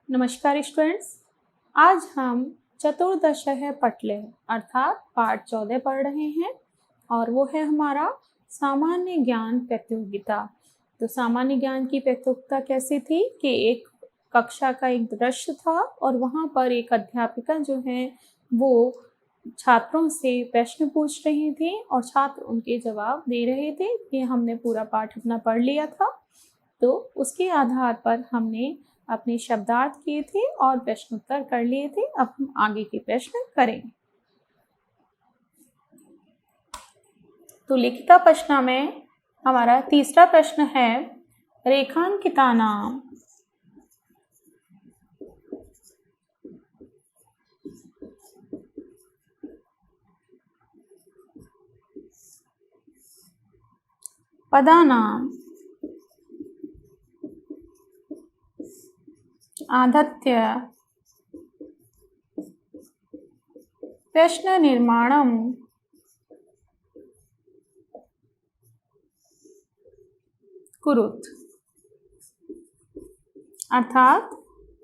नमस्कार स्टूडेंट्स। आज हम चतुर्दशः पटले अर्थात पाठ 14 पढ़ रहे हैं और वो है हमारा सामान्य ज्ञान प्रतियोगिता। तो सामान्य ज्ञान की प्रतियोगिता कैसी थी कि एक कक्षा का एक दृश्य था और वहाँ पर एक अध्यापिका जो है वो छात्रों से प्रश्न पूछ रही थी और छात्र उनके जवाब दे रहे थे। ये हमने पूरा पाठ अपना पढ़ लिया था, तो उसके आधार पर हमने अपने शब्दार्थ किए थे और प्रश्नोत्तर कर लिए थे। अब हम आगे के प्रश्न करेंगे। तो लिखिता प्रश्न में हमारा तीसरा प्रश्न है, रेखांकितानां पदानां आधत्य प्रश्न निर्माणं कुरुत। अर्थात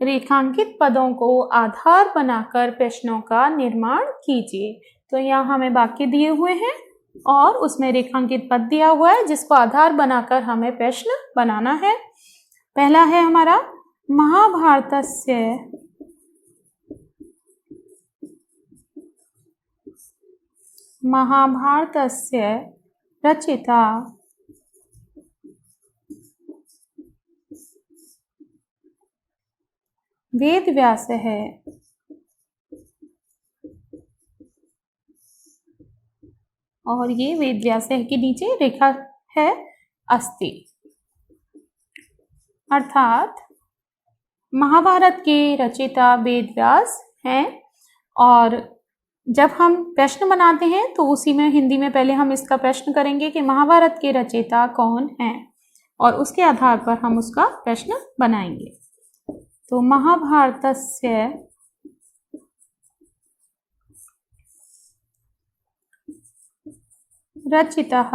रेखांकित पदों को आधार बनाकर प्रश्नों का निर्माण कीजिए। तो यहाँ हमें वाक्य दिए हुए हैं और उसमें रेखांकित पद दिया हुआ है जिसको आधार बनाकर हमें प्रश्न बनाना है। पहला है हमारा महाभारतस्य रचिता वेदव्यासः और ये वेदव्यासः के नीचे रेखा है अस्ति। अर्थात महाभारत के रचयिता वेदव्यास हैं और जब हम प्रश्न बनाते हैं तो उसी में हिंदी में पहले हम इसका प्रश्न करेंगे कि महाभारत के रचयिता कौन हैं और उसके आधार पर हम उसका प्रश्न बनाएंगे। तो महाभारतस्य रचितः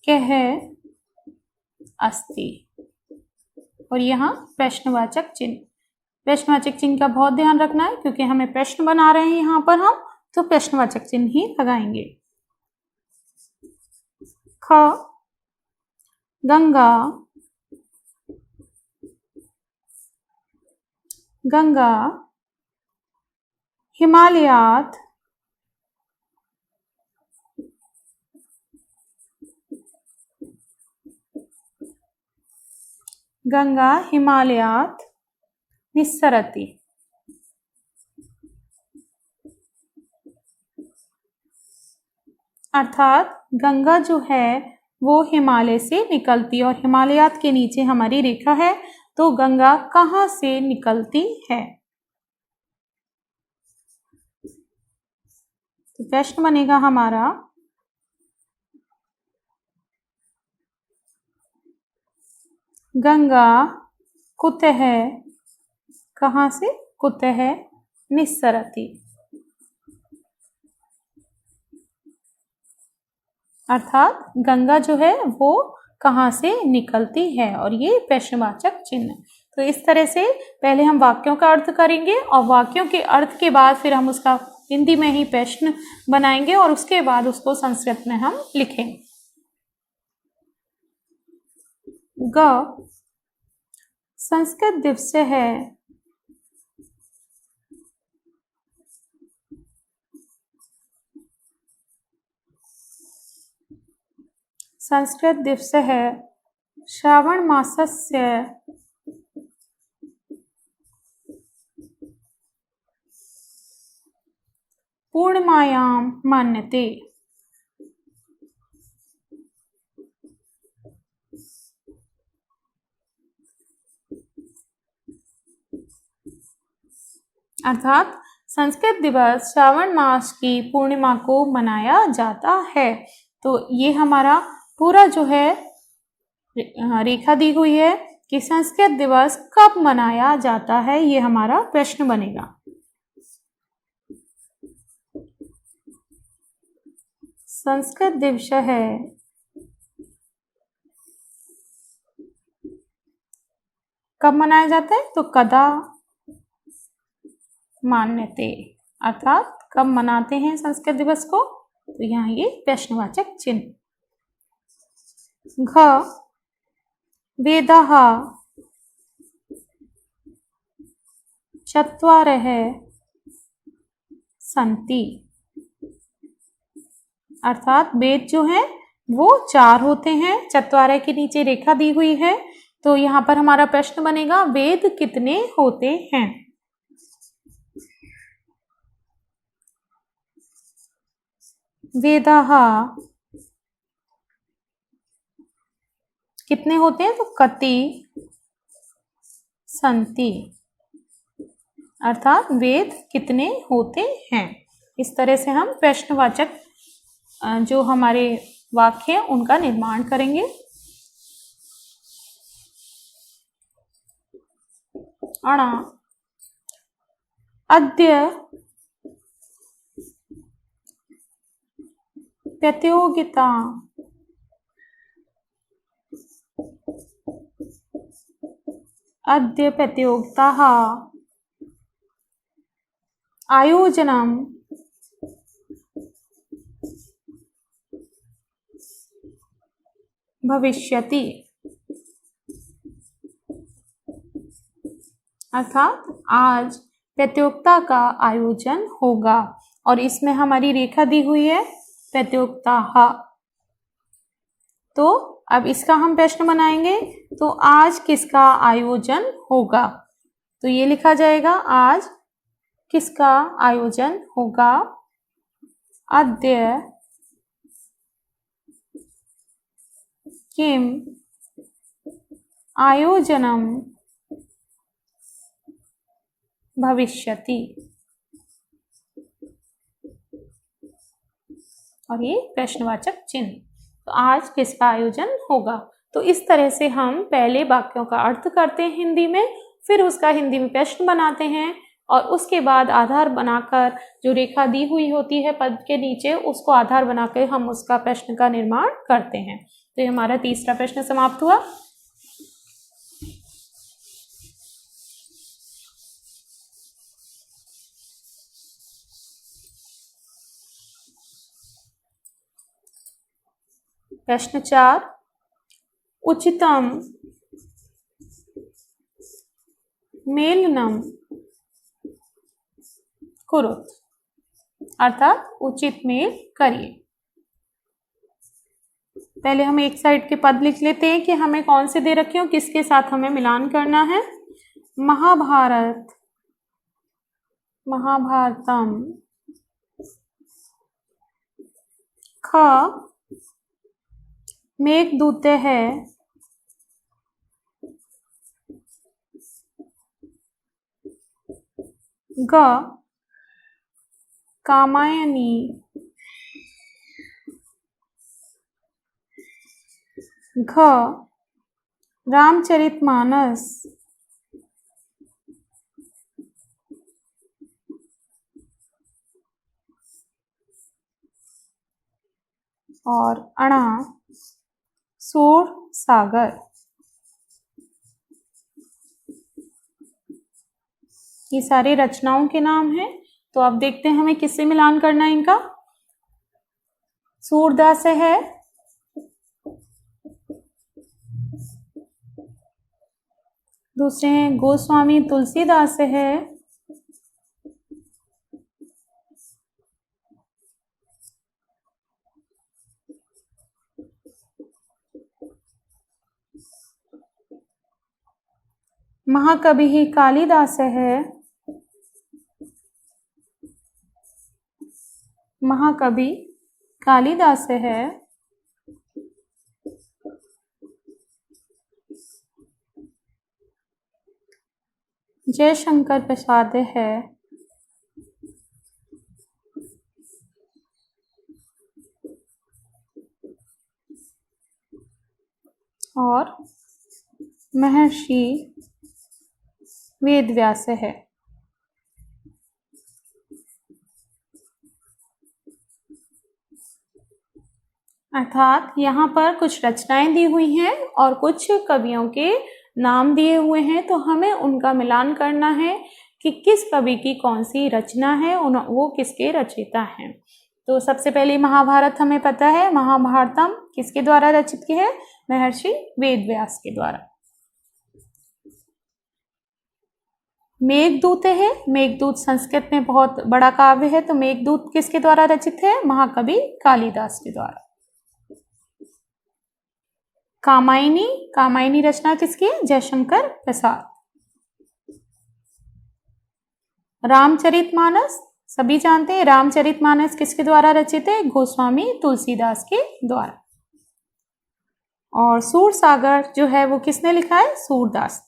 कः अस्ति। और यहाँ प्रश्नवाचक चिन्ह का बहुत ध्यान रखना है क्योंकि हमें प्रश्न बना रहे हैं यहाँ पर हम, तो प्रश्नवाचक चिन्ह ही लगाएंगे। ख गंगा हिमालयात् निस्सरति। अर्थात गंगा जो है वो हिमालय से निकलती और हिमालयात के नीचे हमारी रेखा है, तो गंगा कहाँ से निकलती है। तो प्रश्न बनेगा हमारा गंगा कुतः कहाँ से कुतः निस्सरति। अर्थात गंगा जो है वो कहाँ से निकलती है और ये प्रश्नवाचक चिन्ह। तो इस तरह से पहले हम वाक्यों का अर्थ करेंगे और वाक्यों के अर्थ के बाद फिर हम उसका हिंदी में ही प्रश्न बनाएंगे और उसके बाद उसको संस्कृत में हम लिखेंगे। संस्कृत दिवस है श्रावण मासस्य पूर्णिमायां मन्यते। अर्थात संस्कृत दिवस श्रावण मास की पूर्णिमा को मनाया जाता है। तो ये हमारा पूरा जो है रेखा दी हुई है कि संस्कृत दिवस कब मनाया जाता है, ये हमारा प्रश्न बनेगा। संस्कृत दिवस है कब मनाया जाता है? तो कदा मान्यते, अर्थात कब मनाते हैं संस्कृत दिवस को? तो यहाँ ये प्रश्नवाचक चिन्ह। घ वेदाः चत्वारः सन्ति, अर्थात वेद जो है वो 4 होते हैं। चत्वारः के नीचे रेखा दी हुई है, तो यहाँ पर हमारा प्रश्न बनेगा वेद कितने होते हैं? वेदाः कितने होते हैं? तो कति सन्ति, अर्थात वेद कितने होते हैं। इस तरह से हम प्रश्नवाचक जो हमारे वाक्य हैं उनका निर्माण करेंगे। अणा अद्य प्रतियोगिता अद्य प्रतियोगिताः आयोजनं भविष्यति, अर्थात आज प्रतियोगिता का आयोजन होगा। और इसमें हमारी रेखा दी हुई है प्रतियोगिता। तो अब इसका हम प्रश्न बनाएंगे, तो आज किसका आयोजन होगा? तो ये लिखा जाएगा आज किसका आयोजन होगा? अद्य किम आयोजनम भविष्यति, और ये प्रश्नवाचक चिन्ह। तो आज किसका आयोजन होगा? तो इस तरह से हम पहले वाक्यों का अर्थ करते हैं हिंदी में, फिर उसका हिंदी में प्रश्न बनाते हैं, और उसके बाद आधार बनाकर जो रेखा दी हुई होती है पद के नीचे, उसको आधार बनाकर हम उसका प्रश्न का निर्माण करते हैं। तो ये हमारा तीसरा प्रश्न समाप्त हुआ। प्रश्न 4, उचितम मेलनम कुरुत, अर्थात उचित मेल करिए। पहले हम एक साइड के पद लिख लेते हैं कि हमें कौन से दे रखे हो, किसके साथ हमें मिलान करना है। महाभारत, महाभारतम, ख मेघदूतः, ग कामायनी, घ रामचरितमानस, और अणा सूर सागर। ये सारे रचनाओं के नाम हैं। तो अब देखते हैं हमें किससे मिलान करना है इनका। सूरदास है, दूसरे हैं गोस्वामी तुलसीदास है, महाकवि ही कालिदास है, महाकवि कालिदास है, जयशंकर प्रसाद है, और महर्षि वेदव्यास है। अर्थात यहाँ पर कुछ रचनाएं दी हुई हैं और कुछ कवियों के नाम दिए हुए हैं, तो हमें उनका मिलान करना है कि किस कवि की कौन सी रचना है, वो किसके रचयिता हैं। तो सबसे पहले महाभारत हमें पता है, महाभारतम किसके द्वारा रचित की है? महर्षि वेदव्यास के द्वारा। मेघदूत है, मेघदूत संस्कृत में बहुत बड़ा काव्य है, तो मेघदूत किसके द्वारा रचित है? महाकवि कालिदास के द्वारा। कामायनी, कामायनी रचना किसकी है? जयशंकर प्रसाद। रामचरितमानस, सभी जानते हैं रामचरितमानस किसके द्वारा रचित है? गोस्वामी तुलसीदास के द्वारा। और सूरसागर जो है वो किसने लिखा है? सूरदास।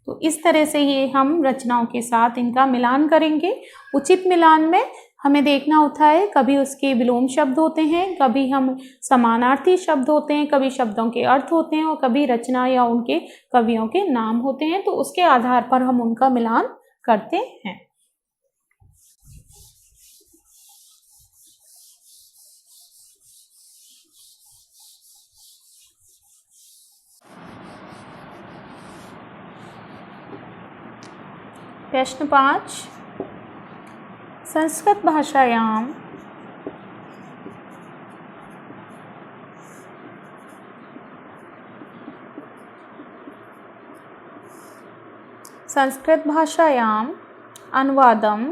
तो इस तरह से ये हम रचनाओं के साथ इनका मिलान करेंगे। उचित मिलान में हमें देखना होता है, कभी उसके विलोम शब्द होते हैं, कभी हम समानार्थी शब्द होते हैं, कभी शब्दों के अर्थ होते हैं, और कभी रचना या उनके कवियों के नाम होते हैं। तो उसके आधार पर हम उनका मिलान करते हैं। प्रश्न 5, संस्कृत भाषायां संस्कृत भाषायां अनुवादं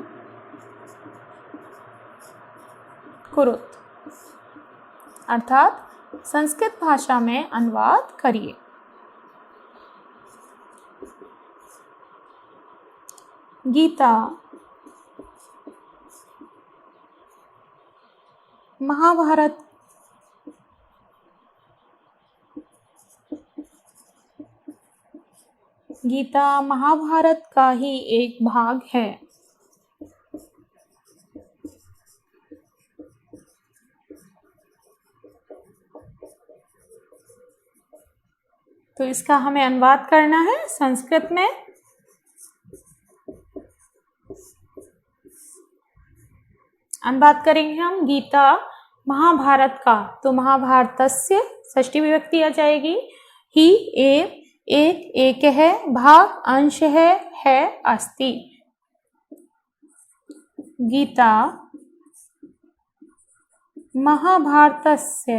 कुरुत, अर्थात संस्कृत भाषा में अनुवाद करिए। गीता, महाभारत, गीता महाभारत का ही एक भाग है। तो इसका हमें अनुवाद करना है संस्कृत में। अनुवाद करेंगे हम गीता महाभारत का, तो महाभारतस्य षष्ठी विभक्ति आ जाएगी। ही एव, एक है, भाग अंश है अस्ति। गीता महाभारतस्य,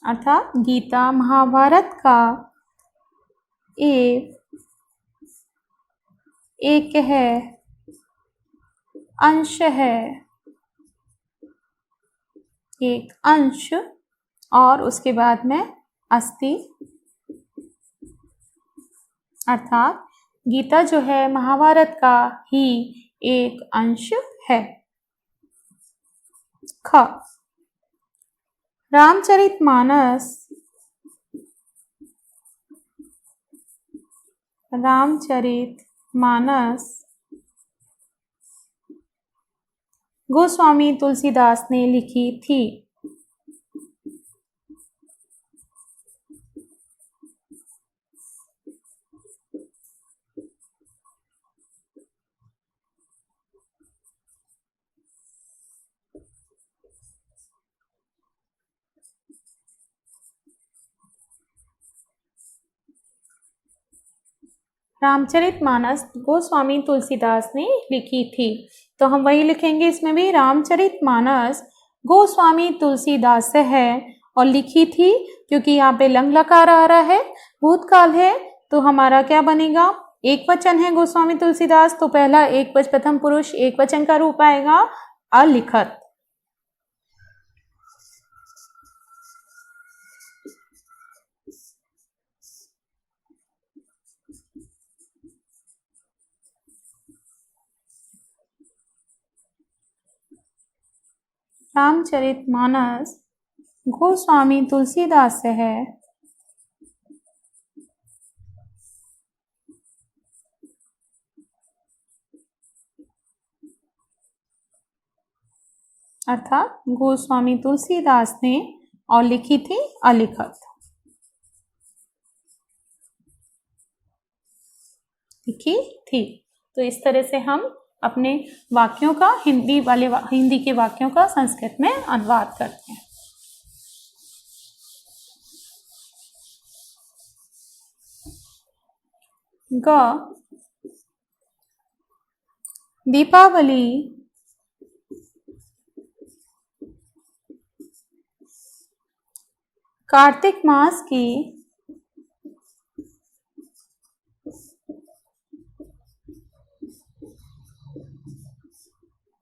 अर्थात गीता महाभारत का एक है, अंश है, एक अंश, और उसके बाद में अस्ति, अर्थात गीता जो है महाभारत का ही एक अंश है। ख, रामचरितमानस, रामचरितमानस गोस्वामी तुलसीदास ने लिखी थी। रामचरितमानस गोस्वामी तुलसीदास ने लिखी थी, तो हम वही लिखेंगे इसमें भी, रामचरितमानस गोस्वामी तुलसीदास है, और लिखी थी क्योंकि यहाँ पे लंग लकार आ रहा है, भूतकाल है, तो हमारा क्या बनेगा? एक वचन है गोस्वामी तुलसीदास, तो पहला एक वचन, प्रथम पुरुष एक वचन का रूप आएगा अलिखत। रामचरितमानस गोस्वामी तुलसीदास है, अर्थात गोस्वामी तुलसीदास ने, और लिखी थी अलिखत। लिखी थी। तो इस तरह से हम अपने वाक्यों का हिंदी के वाक्यों का संस्कृत में अनुवाद करते हैं। ग दीपावली कार्तिक मास की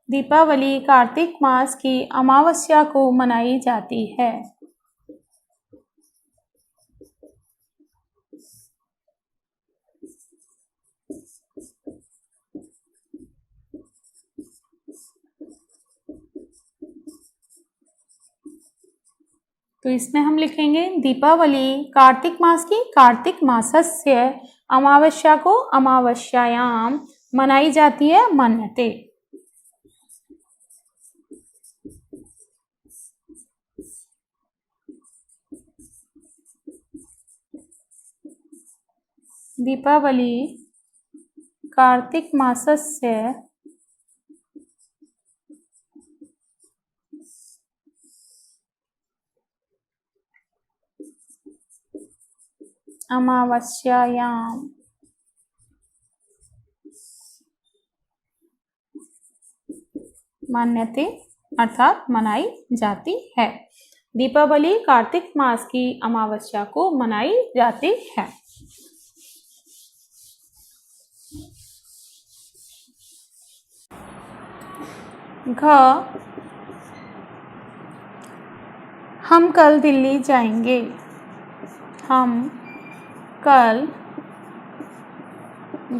दीपावली कार्तिक मास की अमावस्या को मनाई जाती है। तो इसमें हम लिखेंगे दीपावली कार्तिक मास की कार्तिक मासस्य अमावस्या को अमावस्यायाम मनाई जाती है मन्यते। दीपावली कार्तिक मासस्य अमावस्यायाम मान्यते अर्थात मनाई जाती है। दीपावली कार्तिक मास की अमावस्या को मनाई जाती है। घ हम कल दिल्ली जाएंगे। हम कल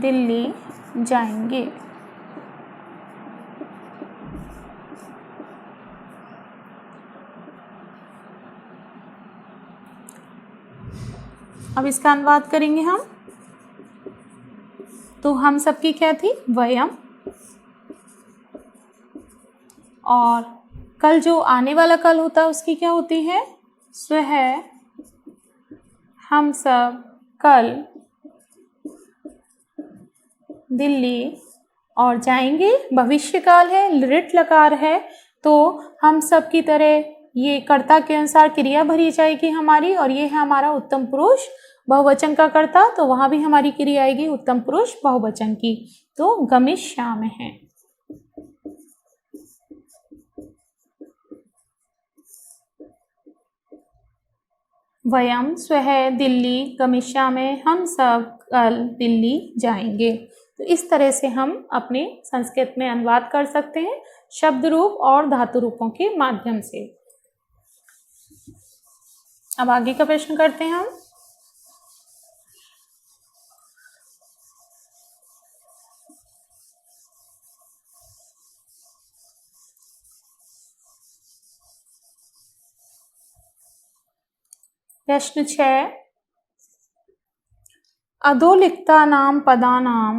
दिल्ली जाएंगे। अब इसका अनुवाद करेंगे हम। तो हम सबकी क्या थी? वयम। और कल जो आने वाला कल होता है उसकी क्या होती है? स्वह। हम सब कल दिल्ली और जाएंगे भविष्य काल है, लिट लकार है, तो हम सब की तरह ये कर्ता के अनुसार क्रिया भरी जाएगी हमारी, और ये है हमारा उत्तम पुरुष बहुवचन का कर्ता, तो वहां भी हमारी क्रिया आएगी उत्तम पुरुष बहुवचन की। तो गमिष्याम है। वयम स्वह दिल्ली गमिष्यामि, हम सब कल दिल्ली जाएंगे। तो इस तरह से हम अपने संस्कृत में अनुवाद कर सकते हैं शब्द रूप और धातु रूपों के माध्यम से। अब आगे का प्रश्न करते हैं हम। प्रश्न 6, अधोलिखितानां पदानां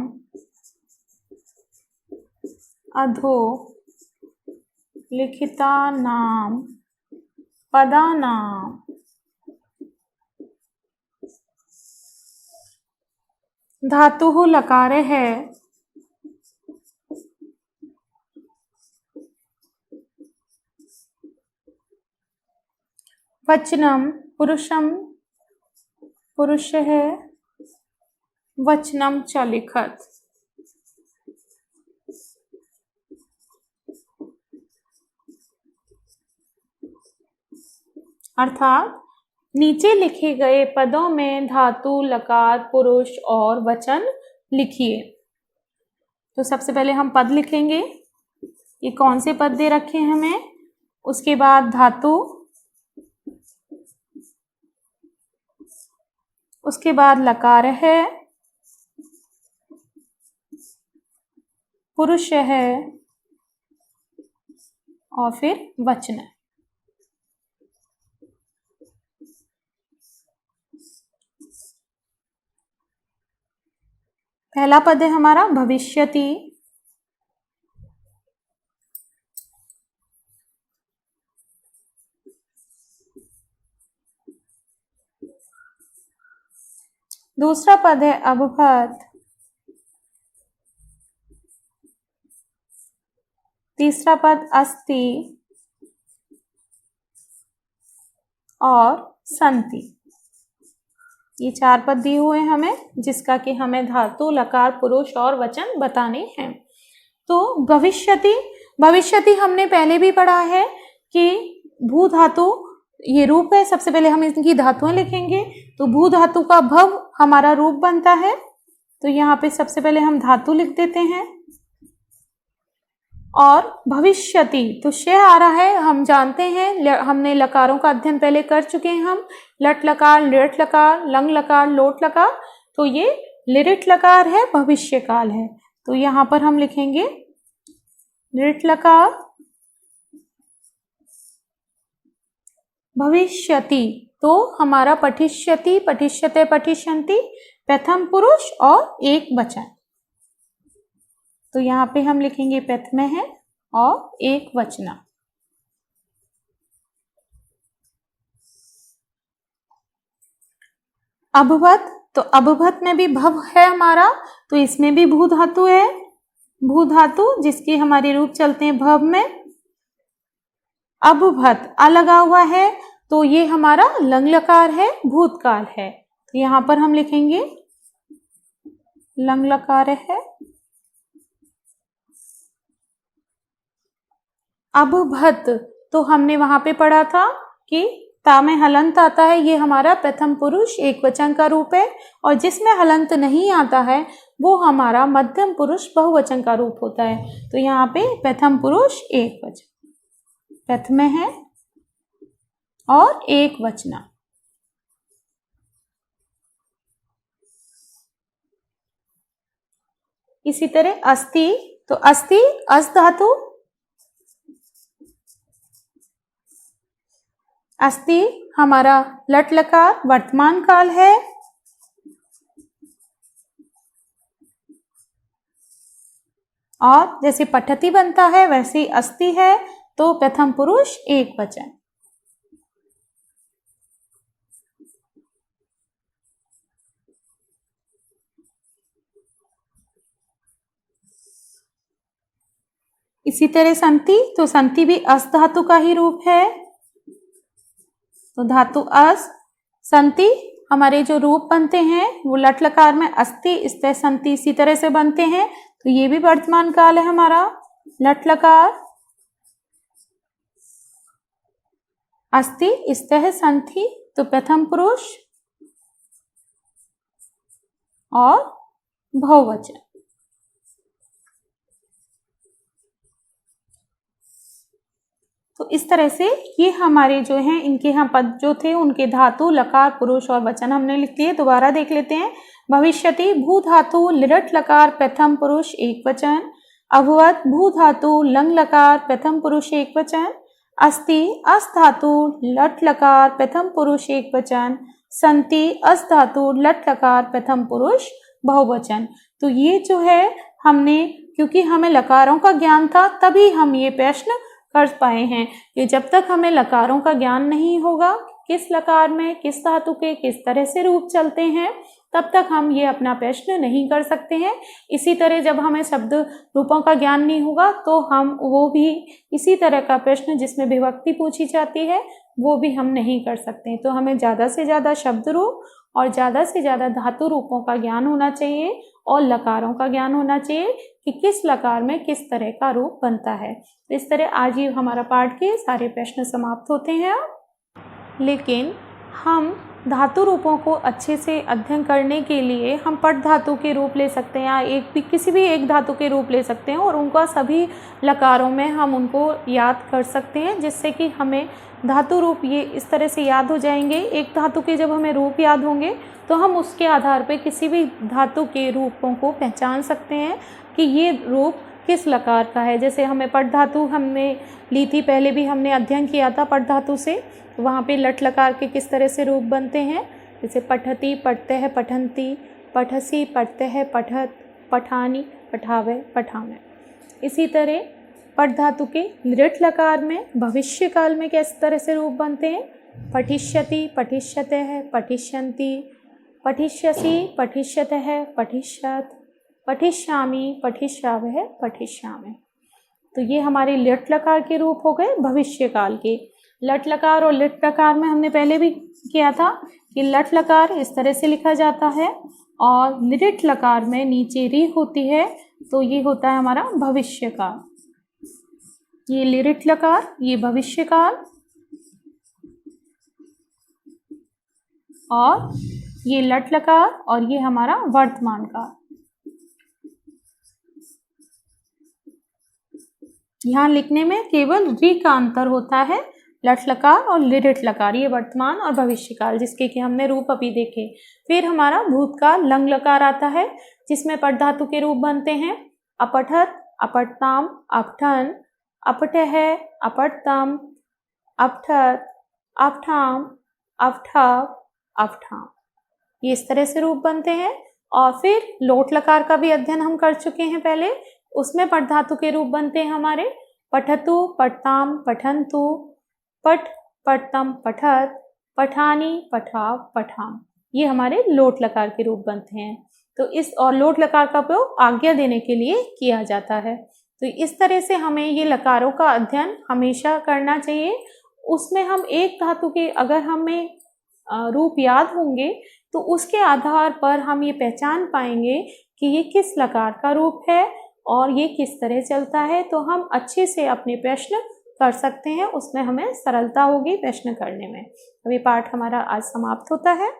अधोलिखितानां पदानां धातुः लकार है वचनम पुरुषम पुरुष है वचनम च लिखत। अर्थात नीचे लिखे गए पदों में धातु लकार पुरुष और वचन लिखिए। तो सबसे पहले हम पद लिखेंगे। ये कौन से पद दे रखे हैं हमें, उसके बाद धातु, उसके बाद लकार है, पुरुष है और फिर वचन है। पहला पद है हमारा भविष्यति। दूसरा पद है अभवत। तीसरा पद अस्ति और सन्ति। ये 4 पद दिए हुए हैं हमें, जिसका कि हमें धातु, लकार, पुरुष और वचन बताने हैं। तो भविष्यति, भविष्यति हमने पहले भी पढ़ा है कि भू धातु ये रूप है। सबसे पहले हम इनकी धातुएं लिखेंगे। तो भू धातु का भव हमारा रूप बनता है। तो यहाँ पे सबसे पहले हम धातु लिख देते हैं। और भविष्यति तो श आ रहा है, हम जानते हैं, हमने लकारों का अध्ययन पहले कर चुके हैं हम। लट लकार, लिट लकार, लंग लकार, लोट लकार। तो ये लिरिट लकार है, भविष्य काल है। तो यहाँ पर हम लिखेंगे लिट लकार भविष्यति। तो हमारा पठिष्यति, पठिष्यते, पठिष्यन्ति प्रथम पुरुष और एक वचन। तो यहाँ पे हम लिखेंगे प्रथम है और एक वचना। अभवत, तो अभवत में भी भव है हमारा, तो इसमें भी भू धातु है। भू धातु जिसके हमारे रूप चलते हैं भव में। अभवत आ लगा हुआ है, तो ये हमारा लंग लकार है, भूतकाल है। तो यहाँ पर हम लिखेंगे लंग लकार है। अभवत, तो हमने वहां पे पढ़ा था कि ता में हलंत आता है, ये हमारा प्रथम पुरुष एक वचन का रूप है। और जिसमें हलंत नहीं आता है वो हमारा मध्यम पुरुष बहुवचन का रूप होता है। तो यहाँ पे प्रथम पुरुष एक वचन, प्रथम है और एक वचना। इसी तरह अस्ति, तो अस्ति अस धातु, अस्ति हमारा लट लकार वर्तमान काल है। और जैसे पठति बनता है वैसे ही अस्ति है, तो प्रथम पुरुष एक वचन। इसी तरह संति, तो संति भी अस धातु का ही रूप है। तो धातु अस, संति हमारे जो रूप बनते हैं वो लट लकार में अस्ति, स्ते, संति इसी तरह से बनते हैं। तो ये भी वर्तमान काल है हमारा। लट लकार अस्ति, स्ते, संति, तो प्रथम पुरुष और बहुवचन। तो इस तरह से ये हमारे जो हैं इनके यहाँ पद जो थे उनके धातु, लकार, पुरुष और वचन हमने लिख लिए। दोबारा देख लेते हैं। भविष्यति भू धातु लिरट लकार प्रथम पुरुष एक वचन। अभवत भू धातु लंग लकार प्रथम पुरुष एक वचन। अस्ति अस धातु लट लकार प्रथम पुरुष एक वचन। संति अस धातु लट लकार प्रथम पुरुष बहुवचन। तो ये जो है हमने, क्योंकि हमें लकारों का ज्ञान था तभी हम ये प्रश्न कर पाए हैं। कि जब तक हमें लकारों का ज्ञान नहीं होगा, किस लकार में किस धातु के किस तरह से रूप चलते हैं, तब तक हम ये अपना प्रश्न नहीं कर सकते हैं। इसी तरह जब हमें शब्द रूपों का ज्ञान नहीं होगा तो हम वो भी इसी तरह का प्रश्न जिसमें विभक्ति पूछी जाती है वो भी हम नहीं कर सकते। तो हमें ज़्यादा से ज़्यादा शब्द रूप और ज़्यादा से ज़्यादा धातु रूपों का ज्ञान होना चाहिए और लकारों का ज्ञान होना चाहिए कि किस लकार में किस तरह का रूप बनता है। तो इस तरह आज ही हमारा पाठ के सारे प्रश्न समाप्त होते हैं। लेकिन हम धातु रूपों को अच्छे से अध्ययन करने के लिए हम पट धातु के रूप ले सकते हैं या किसी भी एक धातु के रूप ले सकते हैं और उनका सभी लकारों में हम उनको याद कर सकते हैं, जिससे कि हमें धातु रूप ये इस तरह से याद हो जाएंगे। एक धातु के जब हमें रूप याद होंगे तो हम उसके आधार पर किसी भी धातु के रूपों को पहचान सकते हैं कि ये रूप किस लकार का है। जैसे हमें पट धातु हमने ली थी, पहले भी हमने अध्ययन किया था पट धातु से, वहाँ पे लट लकार के किस तरह से रूप बनते हैं। जैसे पठति, पठते है, पठंती, पठसी, पठते है, पठत, पठानी, पठावे, पठावे। इसी तरह पट धातु के लिट लकार में भविष्य काल में किस तरह से रूप बनते हैं। पठिष्यति, पठिष्यते है, पठिष्यन्ति, पठिष्यसि, पठिष्यते है, पठिष्यत, पठिष्यामि, पठिष्यावः, पठिष्यामि। तो ये हमारे लिट लकार के रूप हो गए भविष्य काल के। लट लकार और लिट लकार में हमने पहले भी किया था कि लट लकार इस तरह से लिखा जाता है और लिट लकार में नीचे री होती है, तो ये होता है हमारा भविष्य काल। ये लिट लकार, ये भविष्य काल, और ये लट लकार और ये हमारा वर्तमान काल। यहाँ लिखने में केवल री का अंतर होता है, लट लकार और लिट लकार, ये वर्तमान और भविष्य काल, जिसके कि हमने रूप अभी देखे। फिर हमारा भूतकाल लंग लकार आता है, जिसमें पट धातु के रूप बनते हैं अपठत, अपठताम, अपठन, अपठः, अपठतम, अपठत, अपठाम, अपठव, अपठाम, ये इस तरह से रूप बनते हैं। और फिर लोट लकार का भी अध्ययन हम कर चुके हैं पहले, उसमें पट धातु के रूप बनते हैं हमारे पठतु, पठताम, पठन्तु, पठ, पठतम, पठत, पठानी, पठाव, पठाम, ये हमारे लोट लकार के रूप बनते हैं। तो इस और लोट लकार का उपयोग आज्ञा देने के लिए किया जाता है। तो इस तरह से हमें ये लकारों का अध्ययन हमेशा करना चाहिए। उसमें हम एक धातु के अगर हमें रूप याद होंगे तो उसके आधार पर हम ये पहचान पाएंगे कि ये किस लकार का रूप है और ये किस तरह चलता है, तो हम अच्छे से अपने प्रश्न कर सकते हैं, उसमें हमें सरलता होगी प्रश्न करने में। अभी पाठ हमारा आज समाप्त होता है।